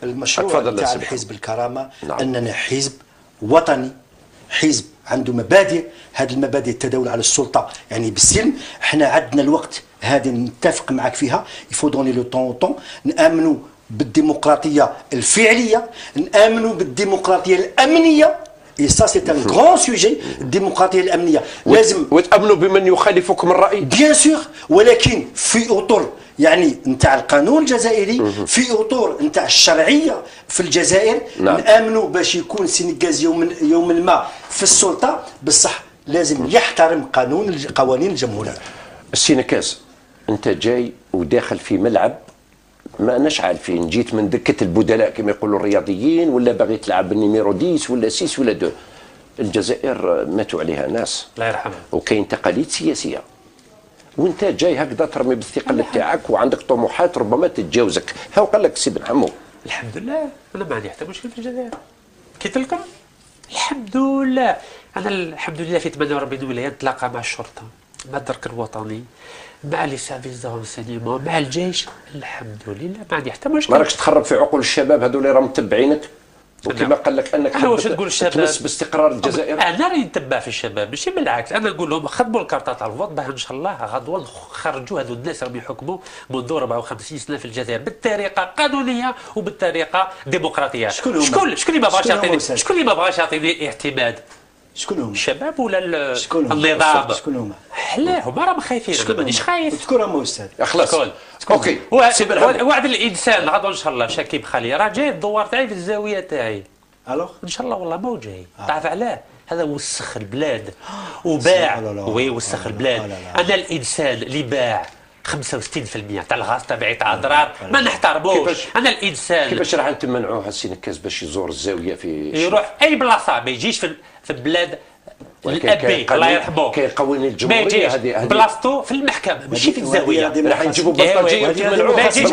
المشروع تاع الحزب الكرامة أننا حزب وطني، حزب عنده مبادئ، هذه المبادئ التداول على السلطة يعني بالسلم. احنا عندنا الوقت هذه نتفق معك فيها، يفو دوني لو طون طون. نآمنوا بالديمقراطية الفعلية، نآمنوا بالديمقراطية الأمنية. اي سا سي ان غران سوجي، الديمقراطيه الامنيه لازم. وتامنوا بمن يخالفكم الراي بيان سور، ولكن في اطر يعني نتاع القانون الجزائري، في اطر نتاع الشرعيه في الجزائر. نامنوا باش يكون سينغاز يوم ما في السلطه بصح لازم يحترم قوانين الجمهوريه. السينكاز انت جاي وداخل في ملعب ما اناش عارفين، جيت من دكه البدلاء كما يقولوا الرياضيين، ولا باغي تلعب النيميرو 10 ولا 6 ولا 2. الجزائر ماتوا عليها ناس الله يرحمها، وكاين تقاليد سياسيه، وانت جاي هكذا ترمي بالثقل تاعك وعندك طموحات ربما تتجاوزك. هاو قال لك سي بن حمو الحمد لله انا ما عندي حتى مشكل في الجزائر، قلت لكم الحمد لله. انا الحمد لله في 48 ولايه نتلاقى مع الشرطه، مع الدرك الوطني، مع لي سيرفيس دو رونسينيمون، مع الجيش. الحمد لله ما عندي حتى مشكل. ما راكش تخرب في عقول الشباب هذو اللي راهم متبعينك، وكما قال لك انك واش تقول الشباب تمس باستقرار الجزائر. انا راني نتبع في الشباب، ماشي بالعكس. انا نقول لهم خدموا الكارطه تاع الفوت باه ان شاء الله غدوه نخرجوا هذو الناس راهم يحكموا منذ 54 سنه في الجزائر بالطريقه قانونيه وبالطريقه ديمقراطيه. شكون اللي ما بغاش يعطيني، شكون اللي ما بغاش يعطيني اعتماد؟ شكون هما؟ الشباب ولا النظام؟ شكون هما؟ لا هما راهم خايفين، انا مانيش خايف. شكون هما استاذ؟ خلاص اوكي. وعد الانسان غدوه ان شاء الله شكيب خالي راه جاي الدوار تاعي في الزاويه تاعي ان شاء الله. والله ما هو جاي. تعرف علاه؟ هذا وسخ البلاد وباع. وي وسخ البلاد. انا الانسان اللي باع 65% تاع الغاز تبعي تاع اضرار ما نحترموش. انا الانسان كيفاش راح تمنعوه السينكاز باش يزور الزاويه في يروح اي بلاصه، ما يجيش في البلاد الابي الله يرحمه. كاين قوانين الجمهوريه هذه بلاصتو في المحكمه ماشي في الزاويه. راح نجيبوا بلطجيه وتمنعوه ما يجيش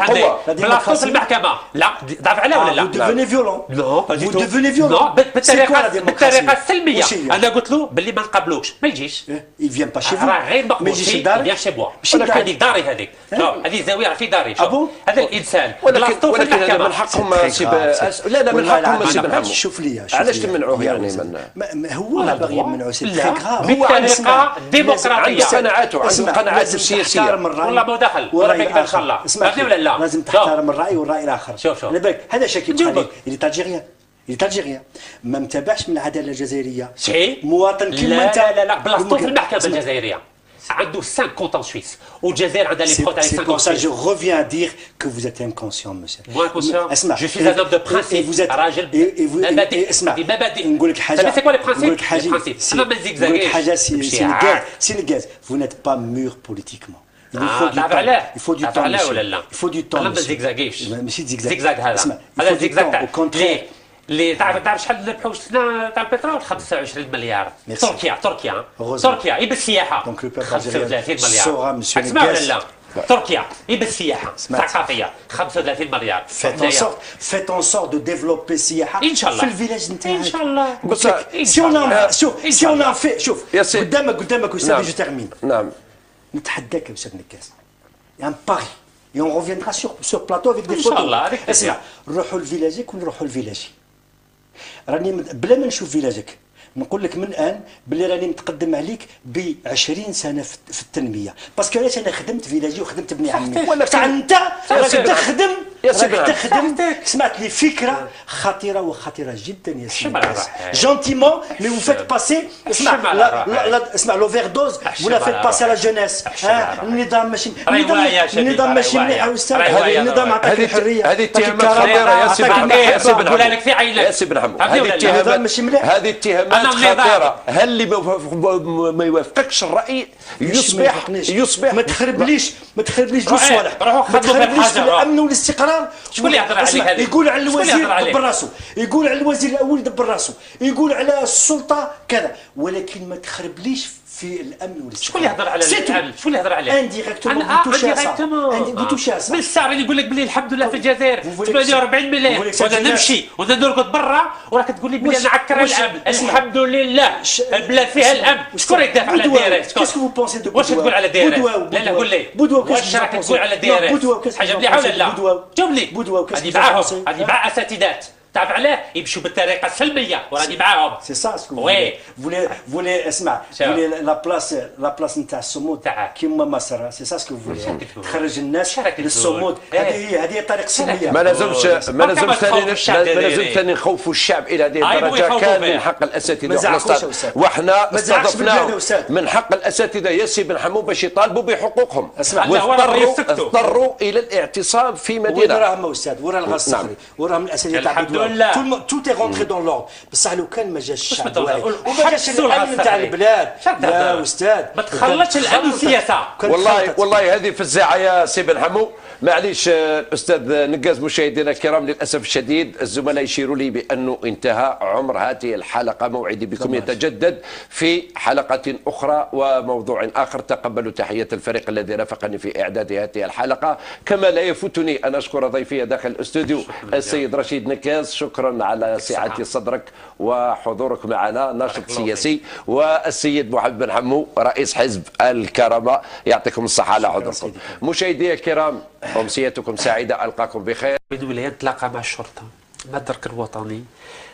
بلاصتو في المحكمه. لا تعرف علاه ولا لا؟ vous devenez violent. نو vous devenez violent. بالطريقه السلميه. انا قلت له باللي ما نقبلوش ما يجيش. il vient pas chez vous. راه غير مقبول. ما يجيش لدارك. يجي بوا هذه داري هذيك. هذه الزاويه في داري. هذا الانسان بلاصتو في ولكن هذا من المحكمه. حقهم لا من حقهم سي بن حمو. شوف لي علاش تمنعوه يعني هو باغي يمنعوه سي تري غراف. بالطريقه ديمقراطيه. قناعاته عنده قناعاته السياسيه. والله ما دخل ولا بك ان شاء الله. اسمعني ولا لا؟ لازم تحترم الراي والراي الاخر. شوف على بالك هذا شكيب خالي اللي تالجيريان ما متابعش من العداله الجزائريه. صحيح مواطن كيما انت. لا بلاصتو في المحكمه الجزائريه. عنده 5 كونتون سويس والجزائر عندها لي بروتاي 5 كونتون. Je reviens à dire que vous êtes inconscient monsieur. Moi conscient. Je suis un homme de principe. راجل مبادئ. اسمع مبادئ. نقول لك حاجه. سي كوا لي برانسيب؟ انا ما نزيكزاكيش. نقول لك حاجه سينغاز vous n'êtes pas mûr politiquement. Il faut du temps. Il faut du temps. انا ما نزيكزاكيش. ماشي تزيكزاك. زيكزاك هذا زيكزاك تاع اللي تعرف شحال ربحوا سنه تاع البترول 25 مليار. تركيا يبقى السياحه 35 مليار. اسمع ولا لا؟ تركيا يبقى السياحه ثقافيه 35 مليار. faites en sorte de développer السياحه ان شاء الله في الفيلاج نتاعك ان شاء الله. سي اون في شوف قدامك استاذ جو تيرمين. نعم نتحداك يا استاذ نكاس ان باري et on reviendra sur plateau avec des photos. ان شاء الله هذيك اسمع نروحوا لفيلاجك ونروحوا لفيلاجي. راني بلا ما نشوف فيلاجك نقول لك من الان بلي راني متقدم عليك ب 20 سنه في التنميه. باسكو علاش انا خدمت فيلاجي وخدمت ابن عمي. انت راك تخدم سمعت لي فكره خطيره وخطيره جدا يا سيدي جونتيمون مي فو فيت باسي. اسمع لوفير دوز ولا فيت باسي على جونيس. النظام ماشي مليح يا استاذ. النظام عطاك الحريه. هذه اتهامات خطيره يا سي بن حمو. نقولها لك في عينك يا سي بن حمو. هذه اتهامات خطيره. هل اللي ما يوافقكش الراي يصبح ما تخربليش جو صالح. ما تخربليش في الامن والاستقرار. شكون اللي يهضر عليك هذه؟ يقول على الوزير دبر راسو، يقول على الوزير الاول دبر راسو، يقول على السلطه كذا، ولكن ما تخربليش في الامن والاستقرار. شكون اللي يهضر على الامن؟ شكون اللي يهضر عليه؟ انديريكتومون بوتوشي على من الساعه اللي يقول لك بلي الحمد لله في الجزائر جبنا لي 40 مليون وانا نمشي وانا نرقد برا وراك تقول لي بلي انا عكر الامن. الحمد لله البلاد فيها الامن. شكون يدافع على الدائره؟ واش تقول على الدائره؟ لا قول لي واش راك تقول على الدائره؟ حاجه مليحه ولا لا؟ جاوب لي. هذه معاهم، هذه مع اساتذات. تعرف علاه؟ يمشوا بالطريقه السلميه وراني معاهم. سي سا سكو فولي اسمع فولي لا بلاس نتاع الصمود كيما مصر. سي سا سكو فولي تخرج الناس للصمود. هذه طريقه سلميه. ما لازمش ثاني نخوفوا الشعب الى هذه الدرجه. كان من حق الاساتذه وحنا استضفناهم من حق الاساتذه ياسي بن حمو باش يطالبوا بحقوقهم واضطروا الى الاعتصام في مدينه. وراهم استاذ وراه الغاز الصخري وراهم الاساتذه تاع توت رونتري دون لوردر. بصح لو كان ما جاش الشعب وما جاش الامن تاع البلاد يا استاذ ما تخلطش الامن والسياسه. والله هذه فزاعه يا سي بن حمو. معليش استاذ نقاز. مشاهدينا الكرام للاسف الشديد الزملاء يشيروا لي بانه انتهى عمر هذه الحلقه. موعدي بكم يتجدد في حلقه اخرى وموضوع اخر. تقبلوا تحيه الفريق الذي رافقني في اعداد هذه الحلقه. كما لا يفوتني ان اشكر ضيفي داخل الاستوديو السيد رشيد نكاز. شكرا على سعه صدرك وحضورك معنا ناشط سياسي. والسيد محمد بن حمو رئيس حزب الكرامه. يعطيكم الصحه على حضوركم. مشاهدي الكرام أمسيتكم سعيدة. ألقاكم بخير. الولايات نتلاقى مع الشرطة مع الدرك الوطني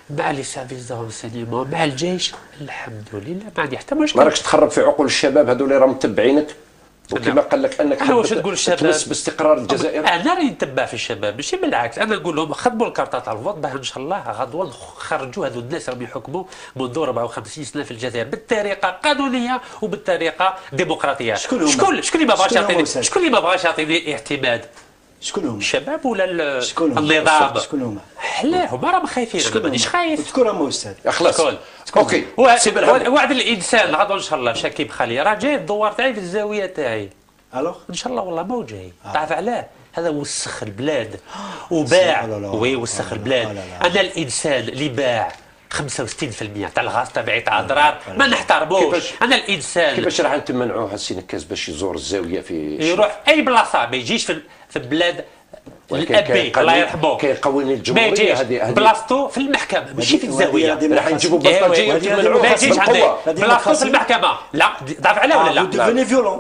مع لي سيرفيس دو رونسينيمون مع الجيش. الحمد لله ما عندي حتى مشكل. ما راكش تخرب في عقول الشباب هذول اللي راهم متبعينك وكما قال لك انك تمس باستقرار الجزائر. انا راني نتبع في الشباب ماشي بالعكس. انا نقول لهم خدموا الكارطه تاع الفوت باه ان شاء الله غدوه نخرجوا هذو الناس راهم يحكموا منذ 54 سنه في الجزائر بالطريقه قانونيه وبالطريقه ديمقراطيه. شكون اللي ما بغاش يعطيني شكون اللي ما بغاش يعطيني اعتماد؟ شكون هما؟ الشباب ولا النظام؟ شكون هما؟ لا هما راهم خايفين. انا مانيش خايف. شكون هما استاذ؟ خلاص اوكي. وعد الانسان غدوه ان شاء الله شكيب خالي راه جاي الدوار تاعي في الزاويه تاعي. الوغ ان شاء الله والله ما هو جاي. تعرف علاه؟ هذا وسخ البلاد وباع. وسخ البلاد. انا الانسان اللي باع 65% تاع الغاز تبعي تاع الضرار ما نحترموش. انا الانسان كيفاش راح نتمنعوه السي نكاز باش يزور الزاويه في يروح اي بلاصه ما يجيش في البلاد الابي الله يرحمه. كاين قوانين الجمهوريه هذه بلاصتو في المحكمه ماشي في الزاويه. راح نجيبوا بلطجيه وتمنعوه ما يجيش عندي بلاصتو في المحكمه. لا تعرف علاه ولا لا؟ vous devenez violent.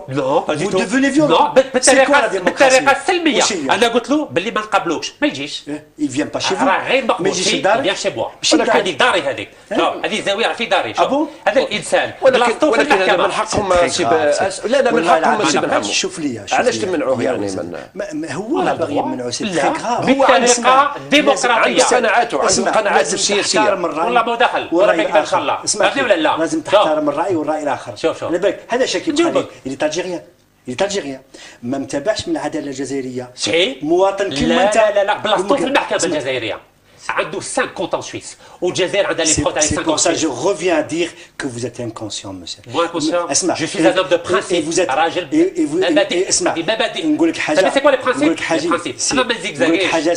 vous devenez violent بالطريقه السلميه. انا قلت له باللي ما نقبلوش ما يجيش. il vient pas chez vous. راه غير مقبول. ما يجيش لدارك. يجي بوا هذيك داري هذيك. هذه الزاويه راه في داري. هذا الانسان بلاصتو في المحكمه. من حقهم لا من حقهم سي بن حمو. شوف لي علاش تمنعوه يعني من هو باغي يمنعوه سي تري غراف. بالطريقه ديمقراطيه. عنده قناعاته السياسيه. والله ما دخل ولا فيك ان شاء الله. ولا لا لازم تحترم الراي والراي الاخر. شوف على بالك هذا شكيب خالي اللي تالجيريان ما متابعش من العداله الجزائريه. مواطن كيما انت. لا بلاصتو في المحكمه الجزائريه. عنده 5 كونتون سويس والجزائر عندها لي بروت على 5 كونتون. C'est pour ça je reviens à dire que vous êtes inconscient monsieur. Moi conscient. Je suis un homme de principe. Vous êtes راجل مبادئ. اسمع نقول لك حاجه. C'est quoi les principes? نقول لك حاجه. انا ما نزيكزاكيش. نقول لك حاجه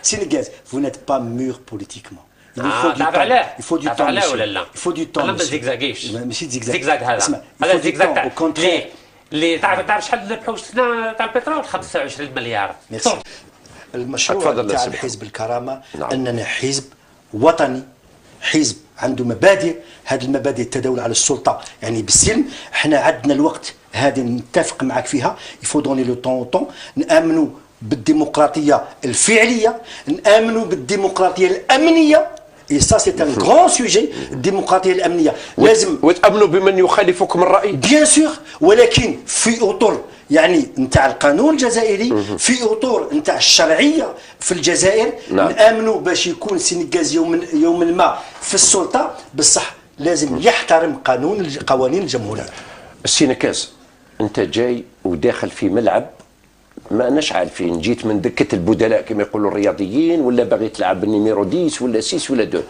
سي نكاز. Vous n'êtes pas mur politiquement. Il faut du temps. Il faut du temps. انا ما نزيكزاكيش. ماشي زيكزاك هذا الزيكزاك تاع اللي تعرف شحال ربحوا السنه تاع البترول 25 مليار. المشروع تاع حزب الكرامه اننا حزب وطني، حزب عنده مبادئ. هذه المبادئ التداول على السلطه يعني بالسلم. احنا عندنا الوقت هذه نتفق معك فيها. يفو دوني لو طون نامنوا بالديمقراطيه الفعليه، نامنوا بالديمقراطيه الامنيه. Et ça c'est un grand sujet. الديمقراطيه الامنيه لازم وتامنوا بمن يخالفكم الراي. بيان سور ولكن في اطر يعني نتاع القانون الجزائري، في اطر نتاع الشرعيه في الجزائر. نامنوا باش يكون سينغاز يوما ما في السلطه بصح لازم يحترم قوانين الجمهوريه. السينكاز انت جاي وداخل في ملعب ما اناش عارفين جيت من دكه البدلاء كما يقولوا الرياضيين ولا باغي تلعب النيميرو 10 ولا 6 ولا 2.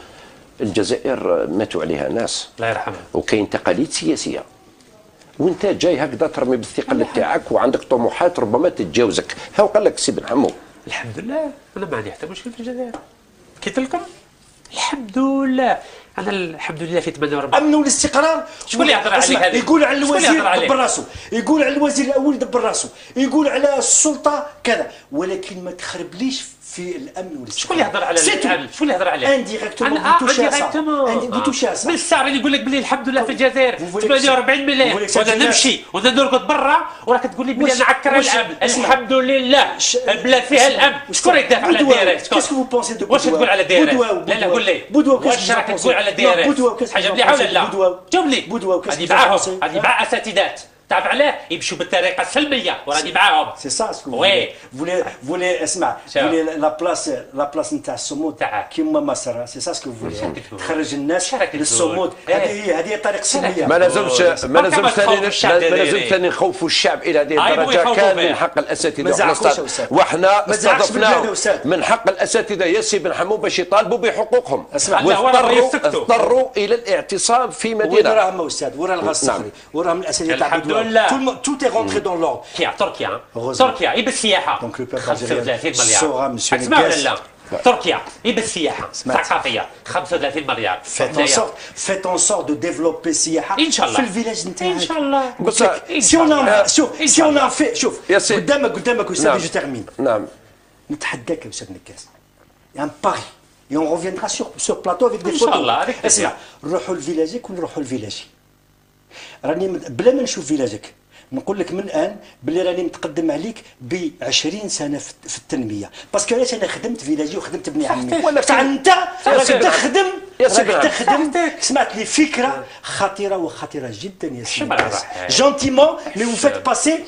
الجزائر ماتوا عليها ناس الله يرحمها وكاين تقاليد سياسيه وانت جاي هكذا ترمي بالثقل تاعك وعندك طموحات ربما تتجاوزك. ها قال لك سي بن حمو الحمد لله انا ما عندي حتى مشكل في الجزائر. قلت لكم الحمد لله انا الحمد لله في 48. امن والاستقرار. شكون اللي يهضر عليك هذا؟ يقول على الوزير دبر راسو، يقول على الوزير الاول دبر راسو، يقول على السلطه كذا، ولكن ما تخربليش في الامن والاستقرار. شكون اللي يهضر على الامن؟ شكون اللي يهضر عليه؟ انديريكتومون بوتوشا صح. من الساعه اللي يقول لك بلي الحمد لله في الجزائر 48 مليون وانا نمشي وانا نرقد برا وراك تقول لي بلي انا عكر الامن. الحمد لله البلاد فيها الامن. شكون يدافع على الديارات؟ واش تقول على الديارات؟ لا لا قول لي واش راك تقول على الديارات؟ حاجه مليحه ولا لا؟ جاوب لي. هذه معاهم، هذه مع اساتذات. تعرف علاه؟ يمشوا بالطريقه السلميه وراني معاهم. سي سا سكو فولي اسمع فولي لا بلاس نتاع الصمود كيما مصر. سي سا سكو فولي تخرج الناس للصمود. هذه طريقه سلميه. ما لازم ثاني نخوفوا الشعب الى هذه الدرجه. كان من حق الاساتذه وحنا استضفناهم. من حق الاساتذه ياسي بن حمو باش يطالبوا بحقوقهم، واضطروا الى الاعتصام في مدينه. وين راهم استاذ؟ وين الغاز الصخري؟ وراهم الاساتذه. Tout est rentré dans l'ordre. تركيا يبى السياحه 35 مليار. اسمع ولا لا؟ تركيا يبى السياحه ثقافيه 35 مليار. Faites en sorte de développer السياحه في الفيلاج نتاعك. ان شاء الله. Si on a fait شوف قدامك استاذ جو تيرمين. نعم. نتحداك يا استاذ نكاس. يعني باري. Et on reviendra sur plateau avec des photos. اسمع نروحوا لفيلاجك ونروحوا لفيلاجي. راني بلا ما نشوف فيلاجك نقول لك من الان باللي راني متقدم عليك ب 20 سنه في التنميه. باسكو علاش انا خدمت فيلاجي وخدمت ابن عمي. انت راك تخدم سمعت لي فكره خطيره وخطيره جدا يا سيدي. جونتيمون مي vous faites passer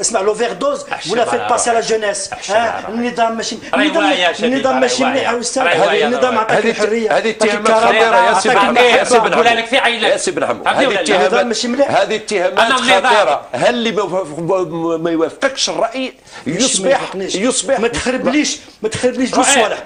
اسمع لوفير دوز ولا فيت باسي لا جونيس. النظام ماشي مليح يا استاذ. النظام عطاك الحريه. هذه اتهامات خطيره يا سيدي. نقولها لك في عينك يا سيدي بن حمو. هذه اتهامات خطيره. هل اللي ما يوافقكش الراي يصبح ما تخربليش جو صالح.